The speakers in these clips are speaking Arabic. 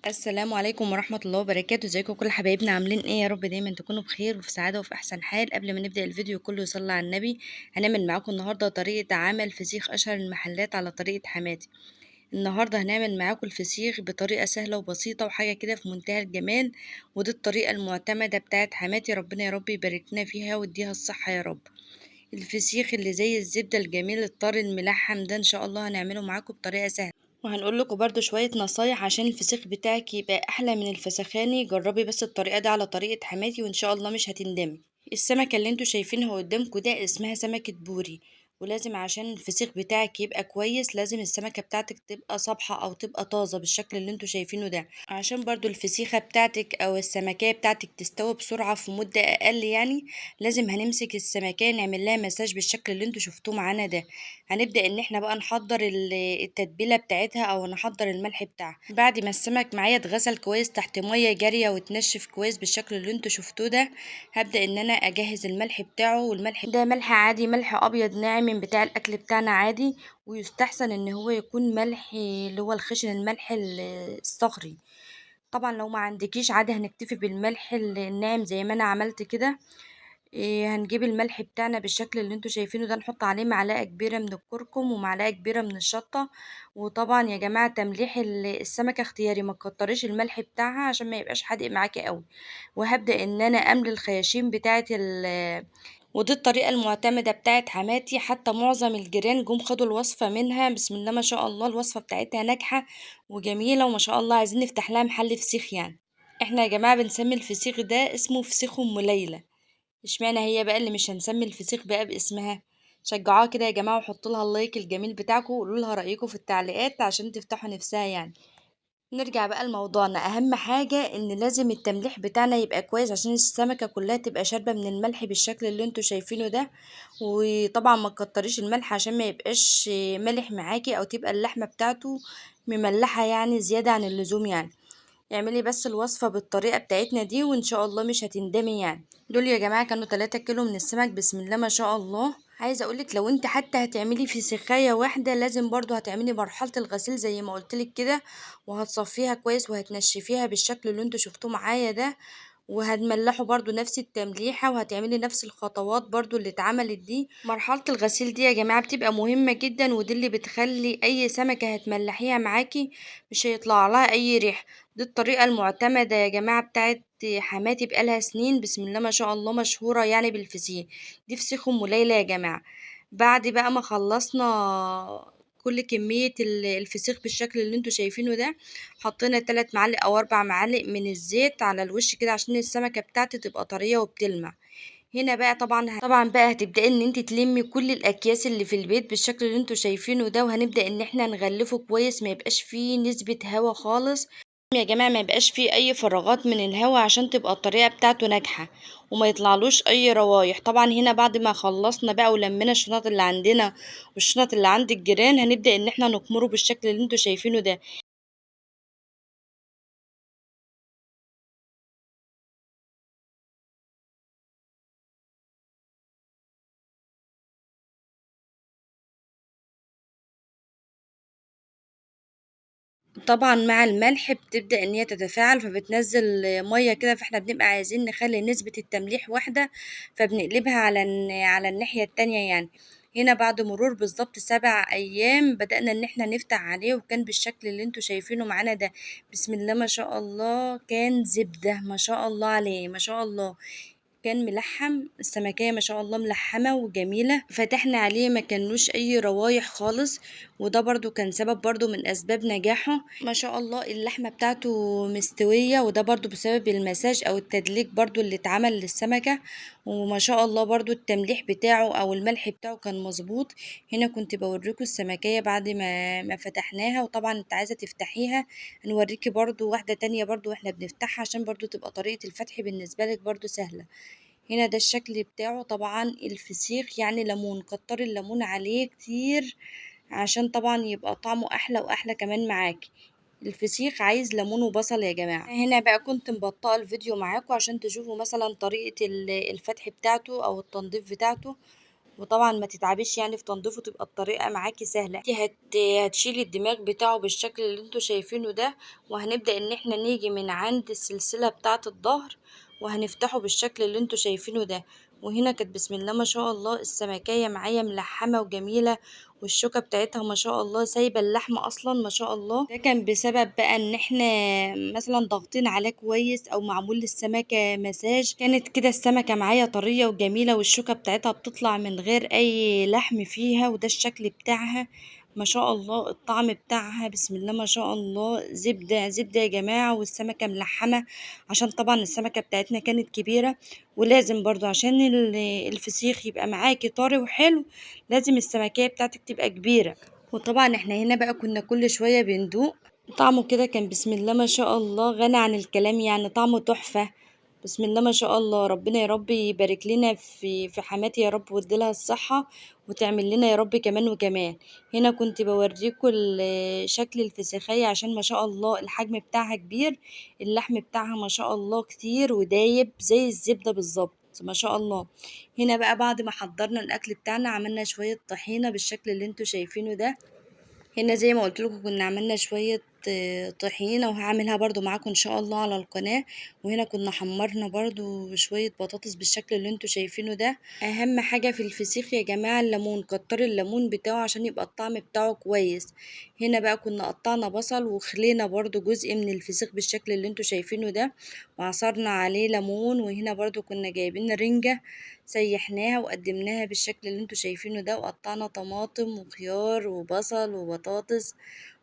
السلام عليكم ورحمة الله وبركاته. ازيكم كل حبايبنا عاملين ايه؟ يا رب دايما تكونوا بخير وفي سعادة وفي احسن حال. قبل ما نبدأ الفيديو كله يصلي على النبي. هنعمل معاكم النهاردة طريقة عمل فسيخ اشهر المحلات على طريقة حماتي. النهاردة هنعمل معاكم الفسيخ بطريقة سهلة وبسيطة وحاجة كده في منتهى الجمال، ودي الطريقة المعتمدة بتاعت حماتي. ربنا يا رب يبارك لنا فيها ويديها الصحة يا رب. الفسيخ اللي زي الزبدة الجميل الطري الملحم ده ان شاء الله هنعمله معاكم بطريقة سهلة، وهنقول لكم برضو شوية نصايح عشان الفسيخ بتاعك يبقى احلى من الفسخاني. جربي بس الطريقة دي على طريقة حماتي وان شاء الله مش هتندمي. السمكة اللي انتوا شايفينها قدامكم ده اسمها سمكة بوري، ولازم عشان الفسيخ بتاعك يبقى كويس لازم السمكة بتاعتك تبقى صبحة او تبقى طازة بالشكل اللي انتوا شايفينه ده، عشان برضو الفسيخة بتاعتك او السمكية بتاعتك تستوي بسرعة في مدة اقل يعني. لازم هنمسك السمكية نعمل لها مساج بالشكل اللي انتوا شفتوه معانا ده. هنبدأ ان احنا بقى نحضر التتبيلة بتاعتها او نحضر الملح بتاعها. بعد ما السمك معايا اتغسل كويس تحت مية جارية وتنشف كويس بالشكل اللي انتوا شفتوه ده، هبدأ ان انا اجهز الملح بتاعه. والملح ده ملح عادي، ملح ابيض ناعم من بتاع الاكل بتاعنا عادي، ويستحسن ان هو يكون ملح اللي هو الخشن، الملح الصخري. طبعا لو ما عندكيش عادي هنكتفي بالملح الناعم زي ما انا عملت كده. هنجيب الملح بتاعنا بالشكل اللي انتوا شايفينه ده، نحط عليه معلقة كبيرة من الكركم ومعلقة كبيرة من الشطة. وطبعا يا جماعة تمليح السمكة اختياري، ما تكتريش الملح بتاعها عشان ما يبقاش حادق معاكي قوي. وهبدأ ان انا املي الخياشيم بتاعة ودي الطريقة المعتمدة بتاعت حماتي، حتى معظم الجيران جم خدوا الوصفة منها. بسم الله ما شاء الله الوصفة بتاعتها ناجحة وجميلة وما شاء الله، عايزين نفتح لها محل فسيخ يعني. احنا يا جماعة بنسمي الفسيخ ده اسمه فسيخ ام ليلى. اشمعنى هي بقى اللي مش هنسمي الفسيخ بقى باسمها؟ شجعوها كده يا جماعة وحطوا لها اللايك الجميل بتاعكم وقولوا لها رأيكم في التعليقات عشان تفتحوا نفسها يعني. نرجع بقى لموضوعنا. اهم حاجة ان لازم التمليح بتاعنا يبقى كويس عشان السمكة كلها تبقى شاربة من الملح بالشكل اللي انتوا شايفينه ده. وطبعا ما تكتريش الملح عشان ما يبقاش مالح معاكي او تبقى اللحمة بتاعته مملحة يعني زيادة عن اللزوم يعني. اعملي بس الوصفة بالطريقة بتاعتنا دي وان شاء الله مش هتندمي يعني. دول يا جماعة كانوا 3 كيلو من السمك، بسم الله ما شاء الله. عايزة اقولك لو انت حتى هتعملي في سخاية واحدة لازم برضو هتعملي مرحلة الغسيل زي ما قلتلك كده، وهتصفيها كويس وهتنشفيها بالشكل اللي انتوا شفتوه معايا ده. وهتملحوا برضو نفس التمليحة وهتعملي نفس الخطوات برضو اللي اتعملت دي. مرحلة الغسيل دي يا جماعة بتبقى مهمة جدا، ودي اللي بتخلي اي سمكة هتملحيها معاكي مش هيطلع لها اي ريحة. دي الطريقة المعتمدة يا جماعة بتاعت حماتي بقالها سنين، بسم الله ما شاء الله، مشهورة يعني بالفسيخ. دي فسيخ ام ليلى يا جماعة. بعد بقى ما خلصنا كل كمية الفسيخ بالشكل اللي انتوا شايفينه ده، حطينا 3 معالق او 4 معالق من الزيت على الوش كده عشان السمكة بتاعتي تبقى طرية وبتلمع. هنا بقى طبعا بقى هتبدأي ان انت تلمي كل الاكياس اللي في البيت بالشكل اللي انتوا شايفينه ده، وهنبدأ ان احنا نغلفه كويس ما يبقاش فيه نسبة هوا خالص. يا جماعة ما يبقاش فيه اي فراغات من الهواء عشان تبقى الطريقة بتاعته ناجحة وما يطلعلوش اي روايح. طبعا هنا بعد ما خلصنا بقى ولمينا الشنط اللي عندنا والشنط اللي عند الجيران، هنبدأ ان احنا نكمره بالشكل اللي انتوا شايفينه ده. طبعا مع الملح بتبدأ ان هي تتفاعل فبتنزل مية كده، فاحنا بنبقى عايزين نخلي نسبة التمليح واحدة، فبنقلبها على الناحية التانية يعني. هنا بعد مرور بالظبط 7 ايام بدأنا ان احنا نفتح عليه وكان بالشكل اللي انتوا شايفينه معانا ده. بسم الله ما شاء الله، كان زبدة ما شاء الله عليه ما شاء الله. كان ملحم، السمكية ما شاء الله ملحمة وجميلة، فتحنا عليه ما كانوش اي روايح خالص. وده برضو كان سبب برضو من اسباب نجاحه. ما شاء الله اللحمة بتاعته مستوية، وده برضو بسبب المساج او التدليك برضو اللي اتعمل للسمكة. وما شاء الله برضو التمليح بتاعه او الملح بتاعه كان مظبوط. هنا كنت بوريكم السمكية بعد ما فتحناها، وطبعا انت عايزة تفتحيها هنوريكي برضو واحدة تانية برضو واحنا بنفتحها عشان برضو تبقى طريقة الفتح بالنسبة لك برضو سهلة. هنا ده الشكل بتاعه. طبعا الفسيخ يعني ليمون، كتر الليمون عليه كتير عشان طبعا يبقى طعمه احلى واحلى كمان معاكي. الفسيخ عايز ليمون وبصل يا جماعة. هنا بقى كنت مبطئة الفيديو معاكم عشان تشوفوا مثلا طريقة الفتح بتاعته او التنظيف بتاعته. وطبعا ما تتعبيش يعني في تنظيفه، تبقى الطريقه معاكي سهله. انت هتشيلي الدماغ بتاعه بالشكل اللي انتوا شايفينه ده، وهنبدا ان احنا نيجي من عند السلسله بتاعه الظهر وهنفتحه بالشكل اللي انتوا شايفينه ده. وهنا كانت بسم الله ما شاء الله السمكية معايا ملحمة وجميلة، والشوكة بتاعتها ما شاء الله سايبة اللحمة اصلا ما شاء الله. ده كان بسبب بقى ان احنا مثلا ضاغطين عليه كويس او معمول للسمكة مساج. كانت كده السمكة معايا طرية وجميلة، والشوكة بتاعتها بتطلع من غير اي لحم فيها، وده الشكل بتاعها ما شاء الله. الطعم بتاعها بسم الله ما شاء الله زبدة زبدة يا جماعة، والسمكة ملحمة عشان طبعا السمكة بتاعتنا كانت كبيرة. ولازم برضو عشان الفسيخ يبقى معاكي طري وحلو، لازم السمكية بتاعتك تبقى كبيرة. وطبعا احنا هنا بقى كنا كل شوية بندوق طعمه كده، كان بسم الله ما شاء الله غني عن الكلام، يعني طعمه تحفة. بسم الله ما شاء الله. ربنا يا رب يبارك لنا في حماتي يا رب، ويديلها الصحة وتعمل لنا يا رب كمان وكمان. هنا كنت بوريكم شكل الفسيخية عشان ما شاء الله الحجم بتاعها كبير، اللحم بتاعها ما شاء الله كتير ودايب زي الزبدة بالظبط ما شاء الله. هنا بقى بعد ما حضرنا الاكل بتاعنا عملنا شوية طحينة بالشكل اللي انتوا شايفينه ده. هنا زي ما قلت لكم كنا عملنا شوية طحينة، وهعملها برضو معاكم ان شاء الله على القناة. وهنا كنا حمرنا برضو شوية بطاطس بالشكل اللي انتوا شايفينه ده. اهم حاجة في الفسيخ يا جماعة الليمون، كتر الليمون بتاعه عشان يبقى الطعم بتاعه كويس. هنا بقى كنا قطعنا بصل وخلينا برضو جزء من الفسيخ بالشكل اللي انتوا شايفينه ده، وعصرنا عليه ليمون. وهنا برضو كنا جايبين رنجة سيحناها وقدمناها بالشكل اللي انتوا شايفينه ده، وقطعنا طماطم وخيار وبصل وبطاطس.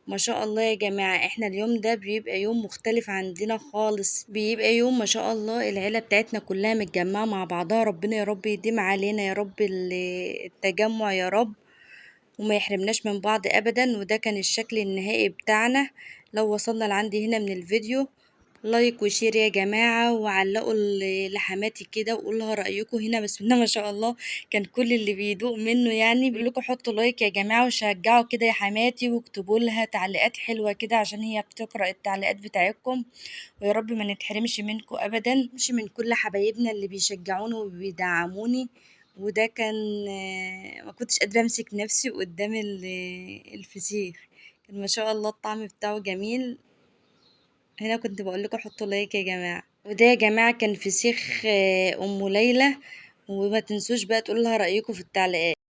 ما شاء الله يا جماعة احنا اليوم ده بيبقى يوم مختلف عندنا خالص، بيبقى يوم ما شاء الله العيلة بتاعتنا كلها متجمعة مع بعضها. ربنا يا رب يديم علينا يا رب التجمع يا رب، وما يحرمناش من بعض ابدا. وده كان الشكل النهائي بتاعنا. لو وصلنا لعندي هنا من الفيديو لايك وشير يا جماعة، وعلقوا لحماتي كده وقولها رأيكم. هنا بسم الله ما شاء الله كان كل اللي بيدوق منه يعني بيقول لكم حطوا لايك يا جماعة وشجعوا كده يا حماتي، واكتبوا لها تعليقات حلوة كده عشان هي بتقرأ التعليقات بتاعتكم. ويا رب ما نتحرمش منكم ابدا، مش من كل حبايبنا اللي بيشجعوني وبيدعموني. وده كان ما كنتش قادرة امسك نفسي قدام الفسيخ، كان ما شاء الله الطعم بتاعه جميل. هنا كنت بقول لكم حطوا لايك يا جماعة. وده يا جماعة كان فسيخ ام ليلى. وما تنسوش بقى تقولوا لها رأيكم في التعليقات.